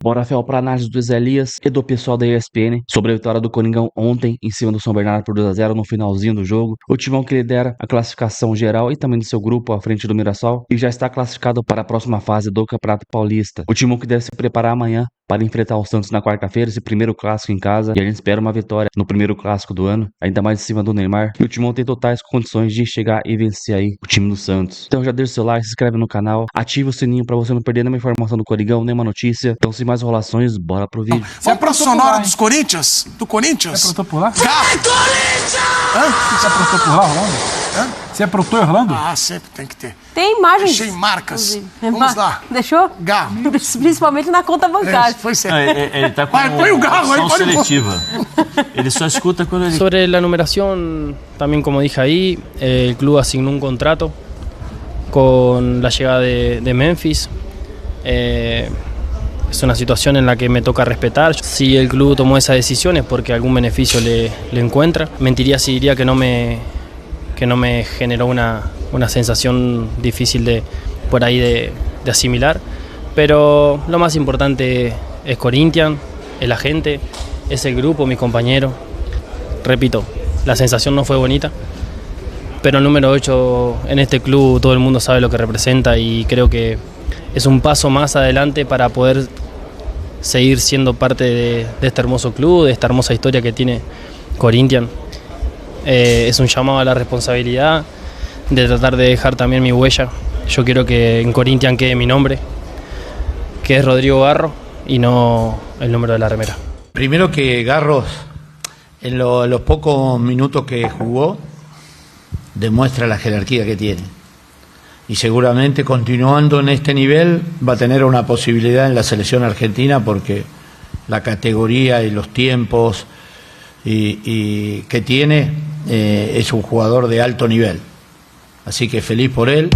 Bora, Fel, para análise do Zé Elias e do pessoal da ESPN sobre a vitória do Coringão ontem em cima do São Bernardo por 2-0 no finalzinho do jogo. O timão que lidera a classificação geral e também do seu grupo à frente do Mirassol e já está classificado para a próxima fase do Campeonato Paulista. O timão que deve se preparar amanhã para enfrentar o Santos na quarta-feira, esse primeiro clássico em casa, e a gente espera uma vitória no primeiro clássico do ano, ainda mais em cima do Neymar, e o timão tem totais condições de chegar e vencer aí o time do Santos. Então já deixa o seu like, se inscreve no canal, ativa o sininho para você não perder nenhuma informação do Coringão, nenhuma notícia. Então sem mais enrolações, bora pro vídeo. Você é pra sonora dos Corinthians? Do Corinthians? Você aprontou por lá? Vai, Corinthians! Hã? Você aprontou por lá, Orlando? Hã? Você aprontou Orlando? Ah, sempre tem que ter. Tem imagens. Deixei marcas. Inclusive. Vamos lá. Deixou? Garro. Principalmente na conta bancária. Foi certo. Ele tá com Vai, põe o Garro aí, opção pode pôr. seletiva. Ele só escuta quando ele... Sobre la numeración, también como dije ahí, el club asignó un contrato con la llegada de Memphis. Es una situación en la que me toca respetar. Si el club tomó esa decisión es porque algún beneficio le encuentra. Mentiría si diría que no me generó una sensación difícil por ahí de asimilar. Pero lo más importante es Corinthians, es la gente, es el grupo, mis compañeros. Repito, la sensación no fue bonita, pero el número 8 en este club todo el mundo sabe lo que representa y creo que es un paso más adelante para poder seguir siendo parte de este hermoso club, de esta hermosa historia que tiene Corinthians. Es un llamado a la responsabilidad de tratar de dejar también mi huella. Yo quiero que en Corinthians quede mi nombre, que es Rodrigo Garro y no el número de la remera. Primero que Garros, en los pocos minutos que jugó, demuestra la jerarquía que tiene. Y seguramente continuando en este nivel va a tener una posibilidad en la selección argentina porque la categoría y los tiempos y que tiene es un jugador de alto nivel. Así que feliz por él.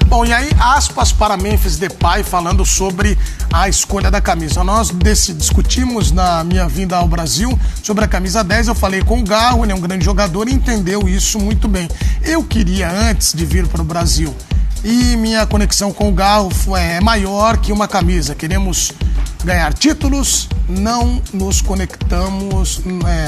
Bom, e aí, aspas para Memphis Depay falando sobre a escolha da camisa. Nós discutimos na minha vinda ao Brasil sobre a camisa 10. Eu falei com o Garro, ele é um grande jogador e entendeu isso muito bem. Eu queria, antes de vir para o Brasil, e minha conexão com o Garro é maior que uma camisa. Queremos ganhar títulos, não nos conectamos,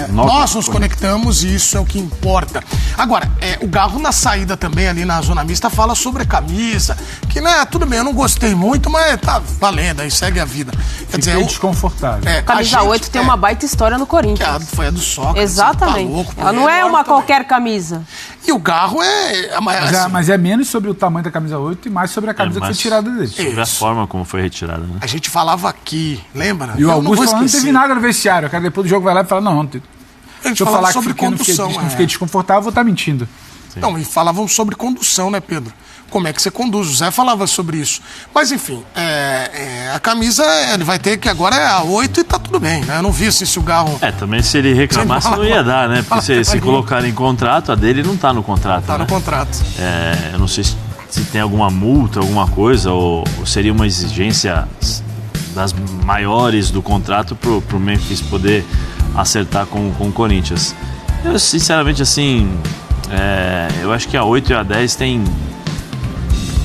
nós nos conectamos e isso é o que importa. Agora, o Garro na saída também ali na zona mista fala sobre a camisa, que né, tudo bem, eu não gostei muito, mas tá valendo, aí segue a vida. Quer dizer, desconfortável. Camisa 8 tem uma baita história no Corinthians. Foi a do Sócrates. Exatamente. Tá louco, ela não é uma qualquer camisa. E o Garro Mas é menos sobre o tamanho da camisa 8 e mais sobre a camisa que foi tirada dele. Sobre a forma como foi retirada, né? A gente falava aqui, lembra? E o Augusto falando, não teve nada no vestiário. O cara depois do jogo vai lá e fala, não, a gente se eu falava falar sobre que condução. não fiquei desconfortável, eu vou estar mentindo. Sim. Não, e falavam sobre condução, né, Pedro? Como é que você conduz? O Zé falava sobre isso. Mas, enfim, a camisa, ele vai ter que agora é a 8 e tá tudo bem, né? Eu não vi se o Garro... também se ele reclamasse não ia dar, né? Porque se colocar em contrato, a dele não tá no contrato, Tá, né? No contrato. Eu não sei se tem alguma multa, alguma coisa, ou seria uma exigência das maiores do contrato pro Memphis poder acertar com o Corinthians. Eu, sinceramente, assim, eu acho que a 8 e a 10 tem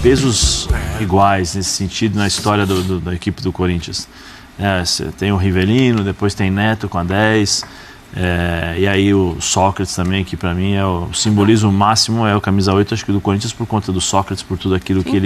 pesos iguais nesse sentido na história da equipe do Corinthians. Tem o Rivelino, depois tem Neto com a 10, e aí o Sócrates também, que para mim é o simbolismo máximo, é o camisa 8, acho que do Corinthians por conta do Sócrates, por tudo aquilo que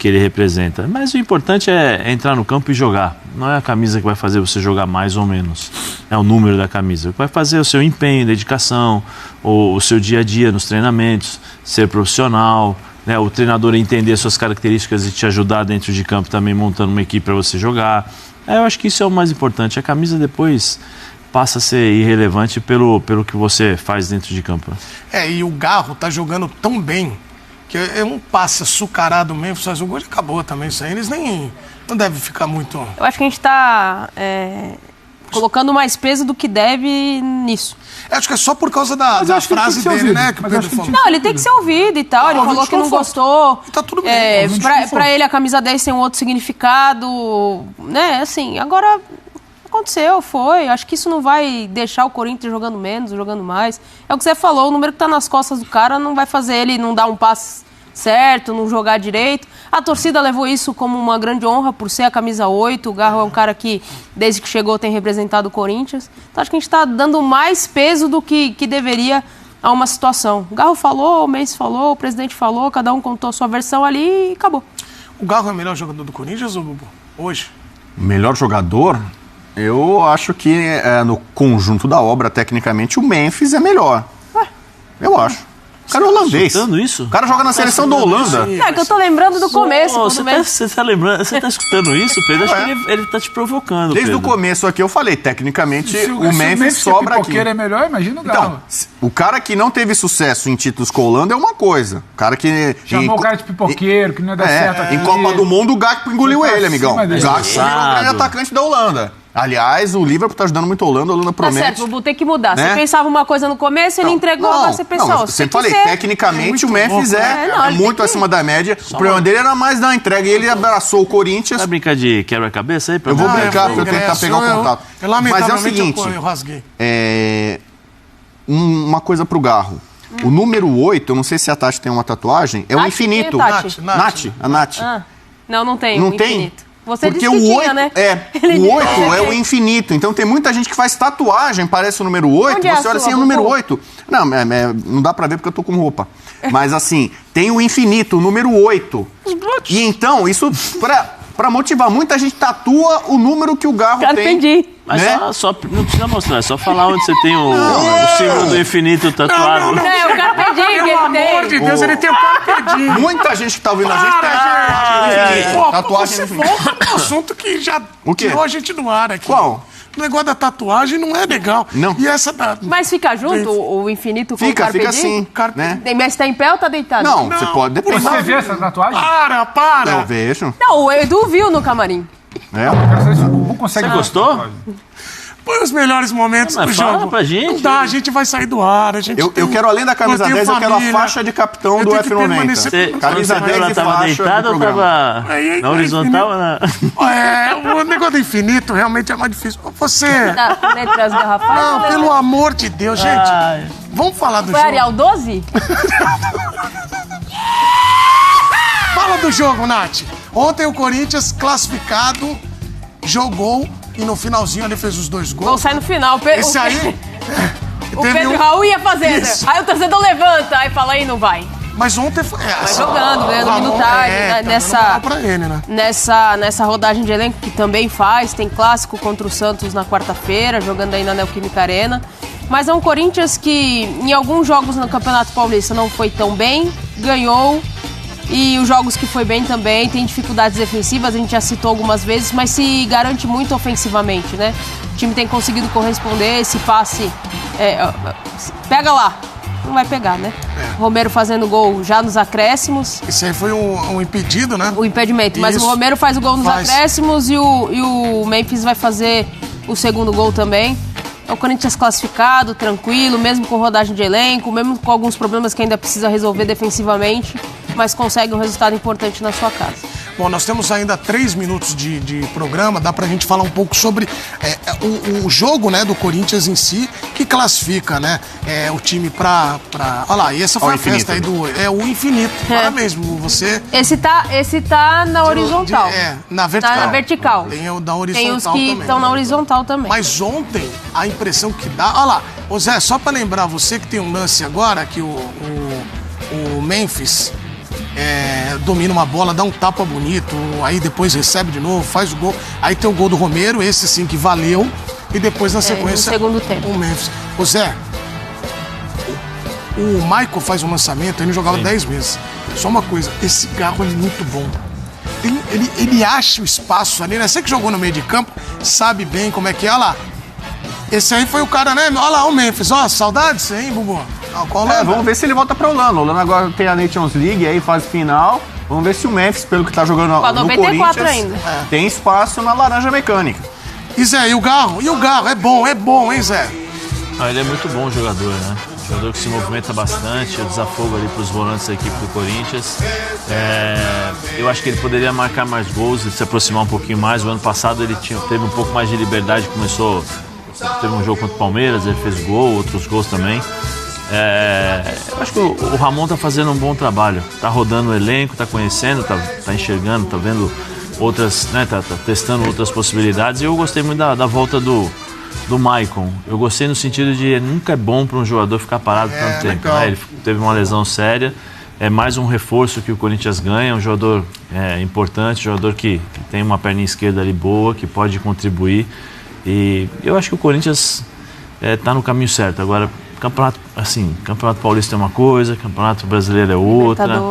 ele representa. Mas o importante é entrar no campo e jogar. Não é a camisa que vai fazer você jogar mais ou menos, é o número da camisa. O que vai fazer é o seu empenho, dedicação, o seu dia a dia nos treinamentos, ser profissional, né, o treinador entender suas características e te ajudar dentro de campo também montando uma equipe para você jogar. Eu acho que isso é o mais importante. A camisa depois passa a ser irrelevante pelo que você faz dentro de campo. E o Garro tá jogando tão bem que é um passe açucarado mesmo, faz o gol e acabou também isso aí. Eles nem... não devem ficar muito... Eu acho que a gente tá colocando mais peso do que deve nisso. Acho que é só por causa da frase dele, né? Que o Pedro falou. Não, ele tem que ser ouvido e tal. Ele falou que não gostou. Tá tudo bem. Pra ele a camisa 10 tem um outro significado, né? Assim, agora aconteceu, foi. Acho que isso não vai deixar o Corinthians jogando menos, jogando mais. É o que você falou, o número que tá nas costas do cara não vai fazer ele não dar um passe certo, não jogar direito. A torcida levou isso como uma grande honra por ser a camisa 8. O Garro é um cara que, desde que chegou, tem representado o Corinthians. Então acho que a gente está dando mais peso do que deveria a uma situação. O Garro falou, o Mendes falou, o presidente falou, cada um contou a sua versão ali e acabou. O Garro é o melhor jogador do Corinthians, ou Bubu? Hoje? Melhor jogador? Eu acho que no conjunto da obra, tecnicamente, o Memphis é melhor. Eu acho. O cara é holandês. Isso? O cara joga na seleção da Holanda. É que eu tô lembrando do começo. Você tá lembrando? Você tá escutando isso, Pedro? Acho que ele tá te provocando, Desde Pedro. o começo aqui eu falei, tecnicamente, o Memphis se sobra aqui. é melhor, imagina o Garro. Então, o cara que não teve sucesso em títulos com a Holanda é uma coisa. O cara que... Chamou o cara de pipoqueiro, que não ia dar certo aqui. Em Copa do Mundo, o Gakpo engoliu ele, amigão. O Gakpo virou o grande atacante da Holanda. Aliás, o Liverpool tá ajudando muito a Holanda promete. Tá certo, Bubu, tem que mudar. Né? Você pensava uma coisa no começo, ele entregou, agora você pensou. Não, sempre falei, tecnicamente o Memphis é muito acima da média. O problema dele era mais dar entrega. E ele abraçou o Corinthians. Vai brincar de quebra-cabeça aí? Eu vou brincar pra eu tentar pegar o contato. Mas é o seguinte, eu rasguei. Uma coisa pro Garro. O número 8, eu não sei se a Tati tem uma tatuagem, é o infinito. A Nath. Não tem. Não o tem? infinito. Você porque disse que o 8 tinha, né? o 8 é o infinito. Então tem muita gente que faz tatuagem, parece o número 8. Onde você olha assim, é o número 8. Não, não dá pra ver porque eu tô com roupa. Mas assim, tem o infinito, o número 8. E então, isso pra motivar, muita gente tatua o número que o Garro tem. Entendi. Mas né? só não precisa mostrar, é só falar onde você tem o símbolo do infinito tatuado. Não, o Carpe Diem que ele tem. Pelo amor de Deus, ele tem o Carpe Diem. Muita gente que tá ouvindo a gente tem tatuagem Você no infinito. volta pro assunto que já O quê? tirou a gente do ar aqui. Qual? O negócio da tatuagem não é legal. Não. E essa da... Mas fica junto o infinito com o Fica Carpe Diem? assim, Carpe- né? Mas tá em pé ou tá deitado? Não, você pode, depende. Você vê essa tatuagem? Para! Eu vejo. Não, o Edu viu no camarim. É. Quero saber se o Bubu consegue Você ver gostou? essa tatuagem. Põe os melhores momentos Mas do fala jogo. pra gente. Não dá, a gente vai sair do ar. Eu quero, além da camisa 10, eu quero a faixa de capitão do F90. Você, Camisa quando você viu, 10 ela e tava faixa deitada do ou programa. tava na horizontal ou na... O negócio do infinito realmente é mais difícil. Você... Tá entre as garrafas. Não, pelo amor de Deus, gente. Vamos falar do Foi jogo. Arial 12? Fala do jogo, Nath. Ontem o Corinthians classificado jogou e no finalzinho ele fez os 2 gols. Vou sair no final. Esse aí... O Pedro Raul ia fazer. Isso. Aí o torcedor levanta, aí fala aí, não vai. Mas ontem foi... Vai jogando, ganhando minutagem, tá pra ele, né? nessa rodagem de elenco que também faz, tem clássico contra o Santos na quarta-feira, jogando aí na Neoquímica Arena. Mas é um Corinthians que em alguns jogos no Campeonato Paulista não foi tão bem, ganhou. E os jogos que foi bem também, tem dificuldades defensivas, a gente já citou algumas vezes, mas se garante muito ofensivamente, né? O time tem conseguido corresponder, esse passe... pega lá. Não vai pegar, né? Romero fazendo gol já nos acréscimos. Esse aí foi um impedido, né? O impedimento. Mas Isso. o Romero faz o gol nos Faz. acréscimos e o Memphis vai fazer o segundo gol também. É o Corinthians classificado, tranquilo, mesmo com rodagem de elenco, mesmo com alguns problemas que ainda precisa resolver defensivamente, mas consegue um resultado importante na sua casa. Bom, nós temos ainda 3 minutos de programa, dá pra gente falar um pouco sobre o jogo, né, do Corinthians em si, que classifica, né, o time pra... Olha lá, e essa foi a festa aí do... o infinito. Parabéns, você... Esse tá na horizontal. na vertical. Tá na vertical. Tem o da horizontal Tem os também. que estão na horizontal também. Mas ontem, a impressão que dá... Olha lá, ô Zé, só pra lembrar, você que tem um lance agora, que o Memphis... domina uma bola, dá um tapa bonito, aí depois recebe de novo, faz o gol. Aí tem o gol do Romero, esse sim que valeu. E depois na sequência... no segundo tempo. O Memphis. Ô Zé, o Michael faz um lançamento, ele jogava 10 meses. Só uma coisa, esse Garro é muito bom. Ele acha o espaço ali, né? Você que jogou no meio de campo, sabe bem como é que é. Olha lá. Esse aí foi o cara, né? Olha lá, o Memphis. Ó, saudades, hein, Bubu? Vamos ver se ele volta pra Holanda. Holanda agora tem a Nations League, aí fase final. Vamos ver se o Memphis, pelo que tá jogando no 94 Corinthians, ainda. tem espaço na laranja mecânica. E Zé, e o Garro? E o Garro? É bom, hein, Zé? Ele é muito bom jogador, né? Jogador que se movimenta bastante, o desafogo ali para os volantes da equipe do Corinthians. Eu acho que ele poderia marcar mais gols, se aproximar um pouquinho mais. O ano passado ele teve um pouco mais de liberdade, teve um jogo contra o Palmeiras, ele fez gol, outros gols também. Eu acho que o Ramon tá fazendo um bom trabalho, tá rodando o elenco, tá conhecendo, tá enxergando, tá vendo outras, né, tá testando outras possibilidades. E eu gostei muito da volta do Maicon. Eu gostei no sentido de nunca é bom para um jogador ficar parado tanto tempo, né? Ele teve uma lesão séria, é mais um reforço que o Corinthians ganha, um jogador importante, um jogador que tem uma perna esquerda ali boa, que pode contribuir. E eu acho que o Corinthians tá no caminho certo. Agora, Campeonato Paulista é uma coisa, Campeonato Brasileiro é outra,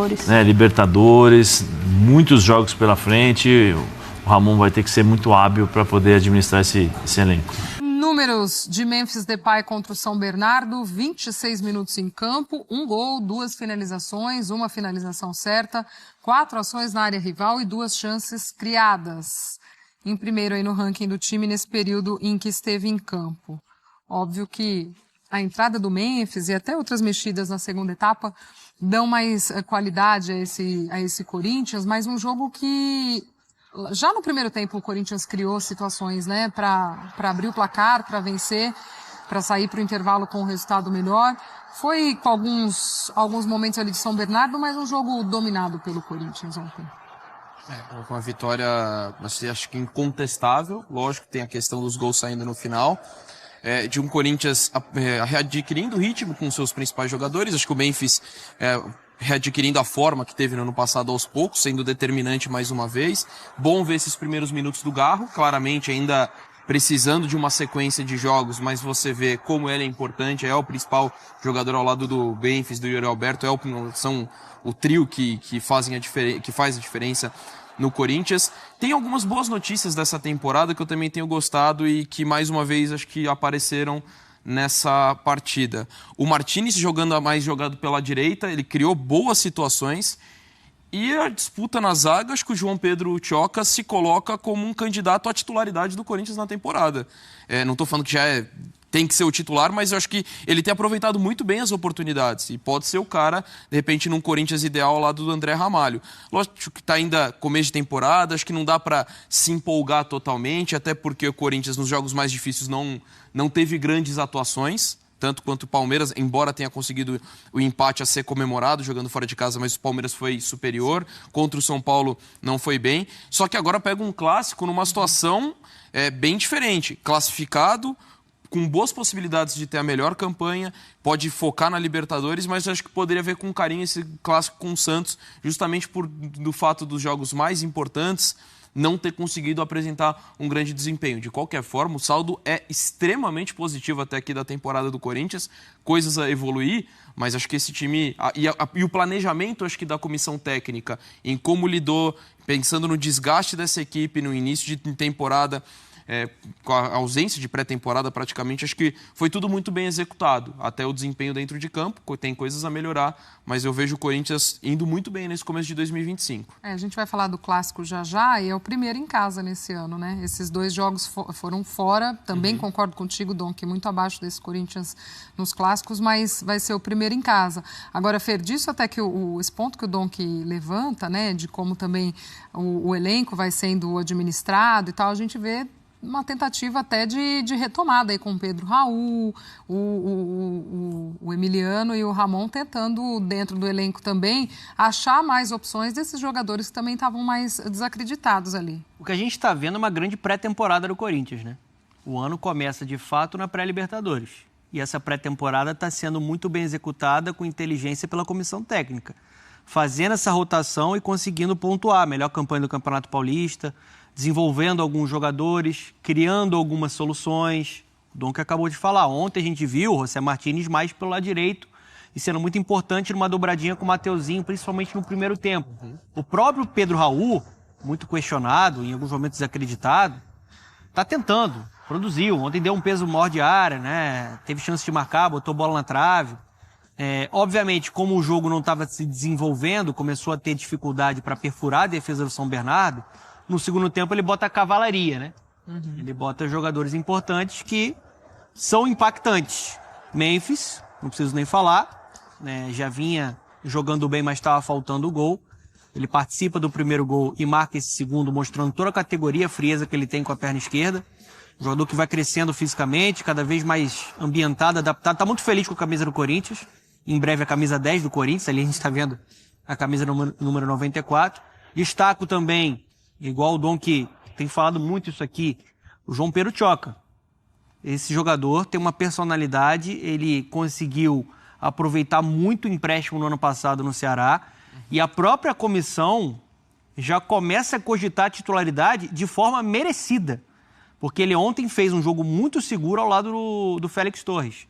Libertadores, muitos jogos pela frente. O Ramon vai ter que ser muito hábil para poder administrar esse elenco. Números de Memphis Depay contra o São Bernardo: 26 minutos em campo, 1 gol, 2 finalizações, 1 finalização certa, 4 ações na área rival e 2 chances criadas. Em primeiro aí no ranking do time nesse período em que esteve em campo. Óbvio que a entrada do Memphis e até outras mexidas na segunda etapa dão mais qualidade a esse Corinthians, mas um jogo que já no primeiro tempo o Corinthians criou situações, né, para abrir o placar, para vencer, para sair para o intervalo com um resultado melhor. Foi com alguns momentos ali de São Bernardo, mas um jogo dominado pelo Corinthians ontem. Uma vitória, assim, acho que incontestável. Lógico que tem a questão dos gols saindo no final. De um Corinthians readquirindo ritmo com seus principais jogadores. Acho que o Memphis readquirindo a forma que teve no ano passado aos poucos, sendo determinante mais uma vez. Bom ver esses primeiros minutos do Garro, claramente ainda precisando de uma sequência de jogos, mas você vê como ele é importante, é o principal jogador ao lado do Memphis, do Yuri Alberto, são o trio que faz a diferença no Corinthians. Tem algumas boas notícias dessa temporada que eu também tenho gostado e que mais uma vez acho que apareceram nessa partida. O Martinez jogado pela direita, ele criou boas situações. E a disputa na zaga, acho que o João Pedro Tchoca se coloca como um candidato à titularidade do Corinthians na temporada. Não estou falando que tem que ser o titular, mas eu acho que ele tem aproveitado muito bem as oportunidades. E pode ser o cara, de repente, num Corinthians ideal ao lado do André Ramalho. Lógico que está ainda começo de temporada, acho que não dá para se empolgar totalmente, até porque o Corinthians, nos jogos mais difíceis, não teve grandes atuações, tanto quanto o Palmeiras, embora tenha conseguido o empate a ser comemorado jogando fora de casa, mas o Palmeiras foi superior. Contra o São Paulo não foi bem. Só que agora pega um clássico numa situação bem diferente. Classificado, com boas possibilidades de ter a melhor campanha, pode focar na Libertadores, mas acho que poderia ver com carinho esse clássico com o Santos, justamente do fato dos jogos mais importantes não ter conseguido apresentar um grande desempenho. De qualquer forma, o saldo é extremamente positivo até aqui da temporada do Corinthians, coisas a evoluir, mas acho que esse time... E o planejamento, acho que da comissão técnica, em como lidou, pensando no desgaste dessa equipe no início de temporada, com a ausência de pré-temporada praticamente, acho que foi tudo muito bem executado. Até o desempenho dentro de campo, tem coisas a melhorar, mas eu vejo o Corinthians indo muito bem nesse começo de 2025. A gente vai falar do clássico já, e é o primeiro em casa nesse ano, né? Esses 2 jogos foram fora, também concordo contigo, Dom, que muito abaixo desse Corinthians nos clássicos, mas vai ser o primeiro em casa. Agora, Fer, disso até que esse ponto que o Dom que levanta, né, de como também o elenco vai sendo administrado e tal, a gente vê uma tentativa até de retomada aí com o Pedro Raul, o Emiliano e o Ramon tentando, dentro do elenco também, achar mais opções desses jogadores que também estavam mais desacreditados ali. O que a gente está vendo é uma grande pré-temporada do Corinthians, né? O ano começa, de fato, na pré-Libertadores. E essa pré-temporada está sendo muito bem executada com inteligência pela comissão técnica, fazendo essa rotação e conseguindo pontuar. Melhor campanha do Campeonato Paulista, desenvolvendo alguns jogadores, criando algumas soluções. O Dom que acabou de falar. Ontem a gente viu o José Martinez mais pelo lado direito e sendo muito importante numa dobradinha com o Mateuzinho, principalmente no primeiro tempo. O próprio Pedro Raul, muito questionado, em alguns momentos desacreditado, está tentando, produziu. Ontem deu um peso maior de área, né? Teve chance de marcar, botou bola na trave. Obviamente, como o jogo não estava se desenvolvendo, começou a ter dificuldade para perfurar a defesa do São Bernardo. No segundo tempo ele bota a cavalaria, né? Ele bota jogadores importantes que são impactantes. Memphis, não preciso nem falar, né? Já vinha jogando bem, mas estava faltando o gol. Ele participa do primeiro gol e marca esse segundo, mostrando toda a categoria, a frieza que ele tem com a perna esquerda. Um jogador que vai crescendo fisicamente, cada vez mais ambientado, adaptado. Está muito feliz com a camisa do Corinthians. Em breve a camisa 10 do Corinthians, ali a gente está vendo a camisa número 94. Destaco também, igual o Dom que tem falado muito isso aqui, o João Pedro Tchoca. Esse jogador tem uma personalidade, ele conseguiu aproveitar muito o empréstimo no ano passado no Ceará, e a própria comissão já começa a cogitar a titularidade de forma merecida, porque ele ontem fez um jogo muito seguro ao lado do Félix Torres.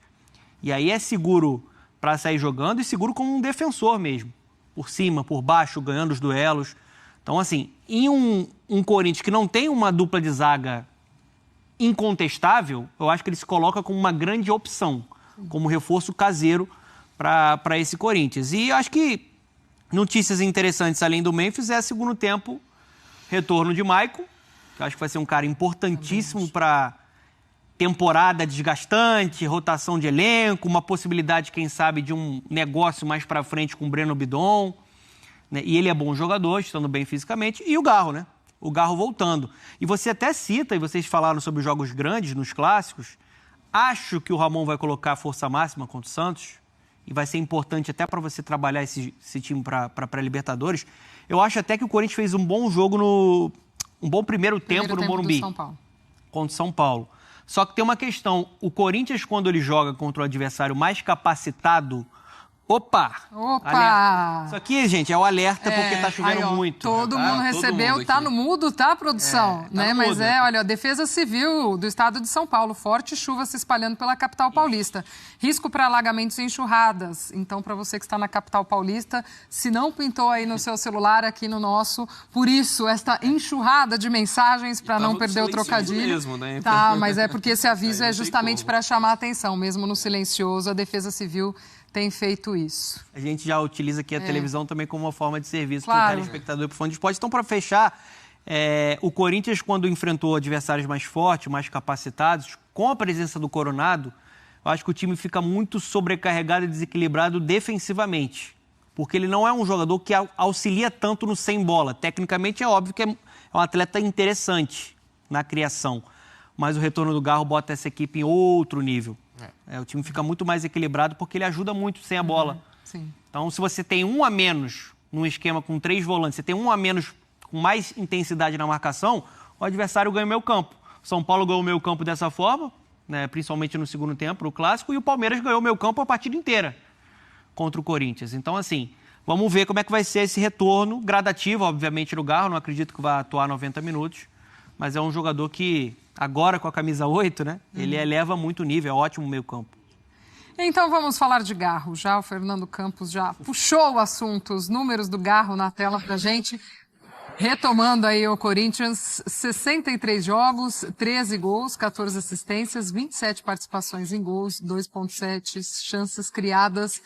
E aí é seguro para sair jogando e seguro como um defensor mesmo, por cima, por baixo, ganhando os duelos. Então, assim, em um Corinthians que não tem uma dupla de zaga incontestável, eu acho que ele se coloca como uma grande opção, como reforço caseiro para esse Corinthians. E acho que notícias interessantes além do Memphis é segundo tempo, retorno de Maicon, que eu acho que vai ser um cara importantíssimo para temporada desgastante, rotação de elenco, uma possibilidade, quem sabe, de um negócio mais para frente com o Breno Bidon, né? E ele é bom jogador, estando bem fisicamente, e o Garro, né? O Garro voltando. E você até cita, e vocês falaram sobre os jogos grandes nos clássicos, acho que o Ramon vai colocar a força máxima contra o Santos, e vai ser importante até para você trabalhar esse time para pré-Libertadores. Eu acho até que o Corinthians fez um bom jogo um bom primeiro tempo no Morumbi. Contra o São Paulo. Só que tem uma questão, o Corinthians, quando ele joga contra o adversário mais capacitado, Opa! Alerta. Isso aqui, gente, é o alerta porque tá chovendo aí, muito. Todo mundo recebeu, tá no mudo, tá, produção? Né? Mas olha, a Defesa Civil do Estado de São Paulo, forte chuva se espalhando pela capital paulista. Risco para alagamentos e enxurradas. Então, para você que está na capital paulista, se não pintou aí no seu celular, aqui no nosso, por isso, esta enxurrada de mensagens para não perder o trocadilho. Mesmo, né? Tá, mas é porque esse aviso é justamente para chamar a atenção, mesmo no silencioso, a Defesa Civil tem feito isso. A gente já utiliza aqui a televisão também como uma forma de serviço para o telespectador e para o fã de esporte. Então, para fechar, o Corinthians, quando enfrentou adversários mais fortes, mais capacitados, com a presença do Coronado, eu acho que o time fica muito sobrecarregado e desequilibrado defensivamente. Porque ele não é um jogador que auxilia tanto no sem bola. Tecnicamente, é óbvio que é um atleta interessante na criação. Mas o retorno do Garro bota essa equipe em outro nível. O time fica muito mais equilibrado porque ele ajuda muito sem a bola. Sim. Então, se você tem um a menos num esquema com 3 volantes, você tem um a menos com mais intensidade na marcação, o adversário ganha o meio campo. São Paulo ganhou o meio campo dessa forma, né, principalmente no segundo tempo, no Clássico, e o Palmeiras ganhou o meio campo a partida inteira contra o Corinthians. Então, assim, vamos ver como é que vai ser esse retorno gradativo, obviamente, no Garro. Não acredito que vai atuar 90 minutos, mas é um jogador que, agora com a camisa 8, né, ele eleva muito o nível, é ótimo meio campo. Então vamos falar de Garro. Já o Fernando Campos já puxou o assunto, os números do Garro na tela pra gente. Retomando aí o Corinthians, 63 jogos, 13 gols, 14 assistências, 27 participações em gols, 2,7 chances criadas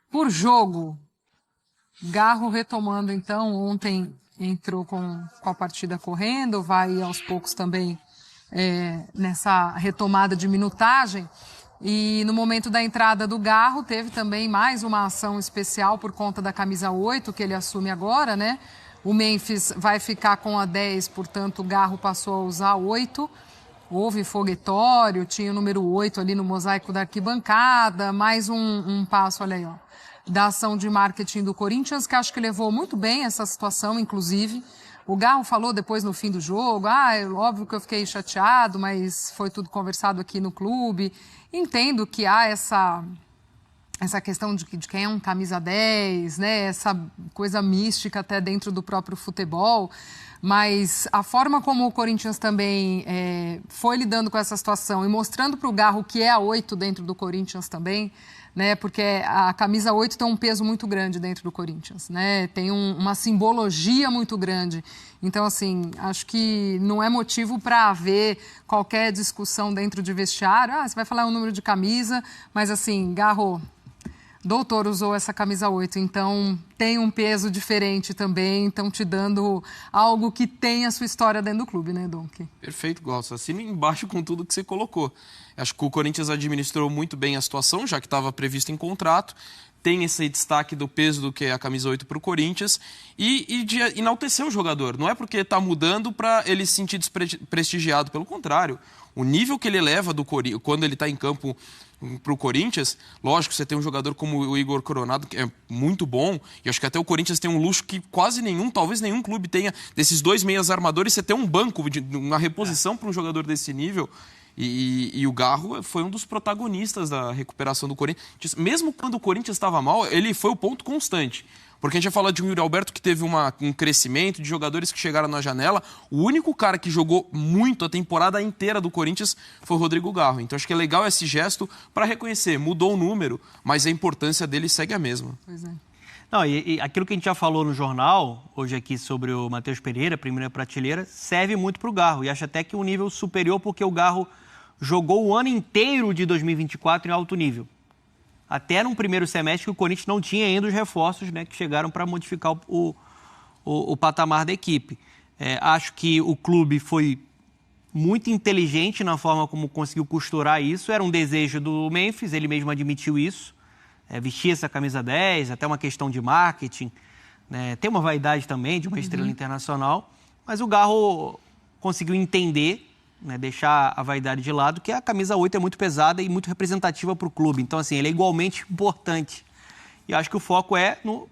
por jogo. Garro retomando então, ontem entrou com a partida correndo, vai aos poucos também nessa retomada de minutagem. E no momento da entrada do Garro, teve também mais uma ação especial por conta da camisa 8, que ele assume agora, né? O Memphis vai ficar com a 10, portanto o Garro passou a usar 8. Houve foguetório, tinha o número 8 ali no mosaico da arquibancada, mais um passo, olha aí, ó, da ação de marketing do Corinthians, que acho que levou muito bem essa situação, inclusive. O Garro falou depois no fim do jogo, é óbvio que eu fiquei chateado, mas foi tudo conversado aqui no clube. Entendo que há essa questão de quem é um camisa 10, né? Essa coisa mística até dentro do próprio futebol, mas a forma como o Corinthians também foi lidando com essa situação e mostrando para o Garro que é a 8 dentro do Corinthians também, né? Porque a camisa 8 tem um peso muito grande dentro do Corinthians, né? Tem uma simbologia muito grande. Então, assim, acho que não é motivo para haver qualquer discussão dentro de vestiário. Você vai falar um número de camisa, mas assim, Garro, Doutor usou essa camisa 8, então tem um peso diferente também, então te dando algo que tem a sua história dentro do clube, né, Donk? Perfeito, Glaucio. Assina embaixo com tudo que você colocou. Acho que o Corinthians administrou muito bem a situação, já que estava previsto em contrato. Tem esse destaque do peso do que é a camisa 8 para o Corinthians e de enaltecer o jogador. Não é porque está mudando para ele se sentir desprestigiado, pelo contrário. O nível que ele leva quando ele está em campo para o Corinthians, lógico, você tem um jogador como o Igor Coronado, que é muito bom, e acho que até o Corinthians tem um luxo que quase nenhum, talvez nenhum clube tenha, desses 2 meias armadores, você tem um banco, uma reposição para um jogador desse nível. E o Garro foi um dos protagonistas da recuperação do Corinthians. Mesmo quando o Corinthians estava mal, ele foi o ponto constante. Porque a gente já fala de um Yuri Alberto que teve um crescimento, de jogadores que chegaram na janela. O único cara que jogou muito a temporada inteira do Corinthians foi o Rodrigo Garro. Então acho que é legal esse gesto para reconhecer. Mudou o número, mas a importância dele segue a mesma. Pois é. Não, e aquilo que a gente já falou no jornal, hoje aqui sobre o Matheus Pereira, primeira prateleira, serve muito para o Garro. E acho até que um nível superior, porque o Garro jogou o ano inteiro de 2024 em alto nível. Até num primeiro semestre que o Corinthians não tinha ainda os reforços, né, que chegaram para modificar o patamar da equipe. Acho que o clube foi muito inteligente na forma como conseguiu costurar isso. Era um desejo do Memphis, ele mesmo admitiu isso. Vestir essa camisa 10, até uma questão de marketing. Né? Tem uma vaidade também de uma estrela internacional. Mas o Garro conseguiu entender, né, deixar a vaidade de lado, que a camisa 8 é muito pesada e muito representativa para o clube. Então, assim, ele é igualmente importante. E acho que o foco é no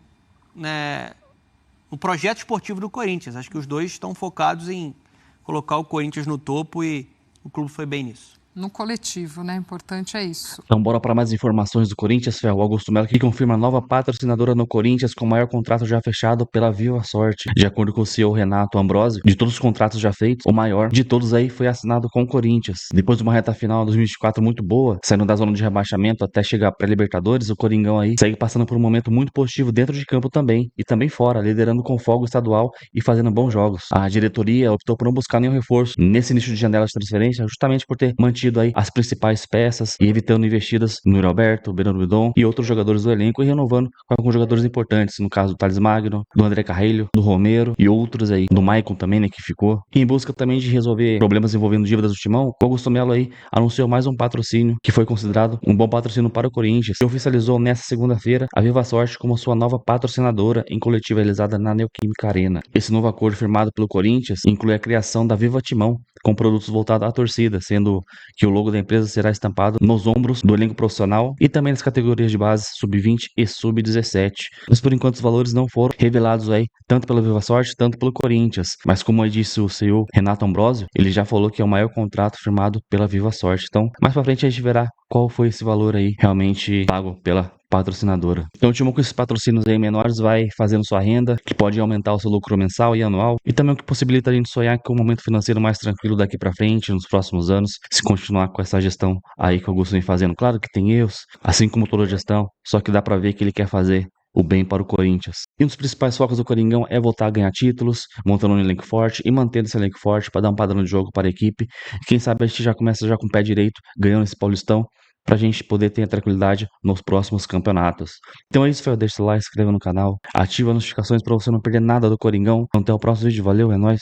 projeto esportivo do Corinthians. Acho que os dois estão focados em colocar o Corinthians no topo e o clube foi bem nisso. No coletivo, né? Importante é isso. Então bora para mais informações do Corinthians, Fel. O Augusto Melo que confirma nova patrocinadora no Corinthians com o maior contrato já fechado pela Viva Sorte. De acordo com o CEO Renato Ambrosio, de todos os contratos já feitos, o maior de todos aí foi assinado com o Corinthians. Depois de uma reta final de 2024 muito boa, saindo da zona de rebaixamento até chegar para Libertadores, o Coringão aí segue passando por um momento muito positivo dentro de campo também, e também fora, liderando com folga estadual e fazendo bons jogos. A diretoria optou por não buscar nenhum reforço nesse início de janela de transferência, justamente por ter mantido aí as principais peças e evitando investidas no Yuri Alberto, Bernardo Bidon e outros jogadores do elenco e renovando com alguns jogadores importantes, no caso do Thales Magno, do André Carrilho, do Romero e outros aí, do Maicon também, né, que ficou. E em busca também de resolver problemas envolvendo dívidas do Timão, o Augusto Melo aí anunciou mais um patrocínio que foi considerado um bom patrocínio para o Corinthians e oficializou nesta segunda-feira a Viva Sorte como sua nova patrocinadora em coletiva realizada na Neoquímica Arena. Esse novo acordo firmado pelo Corinthians inclui a criação da Viva Timão, com produtos voltados à torcida, sendo que o logo da empresa será estampado nos ombros do elenco profissional e também nas categorias de base sub-20 e sub-17. Mas por enquanto os valores não foram revelados aí, tanto pela Viva Sorte, tanto pelo Corinthians. Mas como aí disse o CEO Renato Ambrosio, ele já falou que é o maior contrato firmado pela Viva Sorte. Então, mais pra frente a gente verá qual foi esse valor aí realmente pago pela patrocinadora. Então, o time com esses patrocínios aí menores vai fazendo sua renda, que pode aumentar o seu lucro mensal e anual, e também o que possibilita a gente sonhar com um momento financeiro mais tranquilo daqui pra frente, nos próximos anos, se continuar com essa gestão aí que o Augusto vem fazendo. Claro que tem erros, assim como toda gestão, só que dá pra ver que ele quer fazer o bem para o Corinthians. E um dos principais focos do Coringão é voltar a ganhar títulos, montando um elenco forte e mantendo esse elenco forte para dar um padrão de jogo para a equipe. E quem sabe a gente já começa já com o pé direito, ganhando esse Paulistão, pra gente poder ter a tranquilidade nos próximos campeonatos. Então é isso, Fel. Deixa o like, se inscreva no canal, ativa as notificações pra você não perder nada do Coringão. Até o próximo vídeo. Valeu, é nóis.